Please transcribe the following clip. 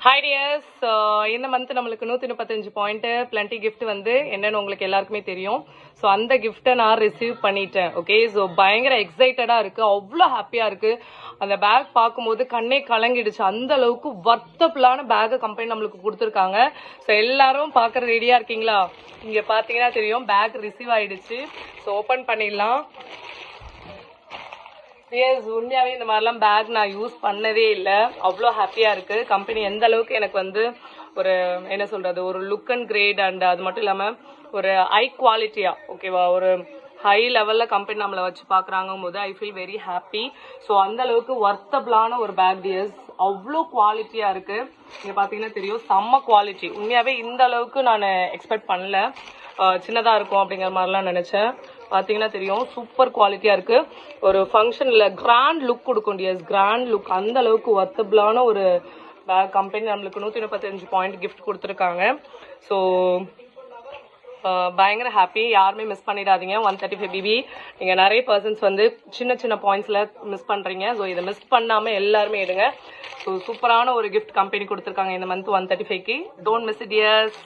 Hi tears, இந்த month நம்மளுக்கு 135 point plenty gift வந்து என்னன்னு உங்களுக்கு எல்லாருக்குமே தெரியும். ஸோ அந்த கிஃப்ட்டை நான் ரிசீவ் பண்ணிட்டேன். ஓகே, ஸோ பயங்கர எக்ஸைட்டடாக இருக்குது, அவ்வளோ ஹாப்பியாக இருக்குது. அந்த பேக் பார்க்கும்போது கண்ணே கலங்கிடுச்சு. அந்த அளவுக்கு வர்த்தபிளான பேக்கை கம்பெனி நம்மளுக்கு கொடுத்துருக்காங்க. ஸோ எல்லாரும் பார்க்குற ரெடியாக இருக்கீங்களா? இங்கே பார்த்தீங்கன்னா தெரியும், பேக் ரிசீவ் ஆகிடுச்சு. ஸோ ஓப்பன் பண்ணிடலாம். எஸ், உண்மையாகவே இந்த மாதிரிலாம் பேக் நான் யூஸ் பண்ணதே இல்லை. அவ்வளோ ஹாப்பியாக இருக்குது. கம்பெனி எந்த அளவுக்கு எனக்கு வந்து ஒரு என்ன சொல்கிறது, ஒரு லுக் அண்ட் கிரேட் அண்ட் அது மட்டும் இல்லாமல் ஒரு ஹை குவாலிட்டியாக, ஓகேவா, ஒரு ஹை லெவலில் கம்பெனி நம்மளை வச்சு பார்க்குறாங்கும் போது I feel very happy. So அந்த அளவுக்கு ஒர்த்தபிளான ஒரு பேக் டியர்ஸ், அவ்வளோ குவாலிட்டியாக இருக்குது. நீங்கள் பார்த்தீங்கன்னா தெரியும், செம்ம குவாலிட்டி. உண்மையாகவே இந்த அளவுக்கு நான் எக்ஸ்பெக்ட் பண்ணல. சின்னதாக இருக்கும் அப்படிங்கிற மாதிரிலாம் நினச்சேன். பார்த்தீங்கன்னா தெரியும், சூப்பர் குவாலிட்டியாக இருக்குது. ஒரு ஃபங்க்ஷனில் கிராண்ட் லுக் கொடுக்கும் டியர்ஸ், கிராண்ட் லுக். அந்த அளவுக்கு ஒர்த்தபிளான ஒரு பேக் கம்பெனி நம்மளுக்கு 135 பாயிண்ட் கிஃப்ட் கொடுத்துருக்காங்க. ஸோ பயங்கர ஹாப்பி. யாருமே மிஸ் பண்ணிடாதீங்க. 135 பிபி நீங்கள் நிறைய பர்சன்ஸ் வந்து சின்ன சின்ன பாயிண்ட்ஸில் மிஸ் பண்ணுறீங்க. ஸோ இதை மிஸ் பண்ணாமல் எல்லாருமே எடுங்க. ஸோ சூப்பரான ஒரு கிஃப்ட் கம்பெனி கொடுத்துருக்காங்க இந்த மந்த் 135க்கு. Don't miss it tears.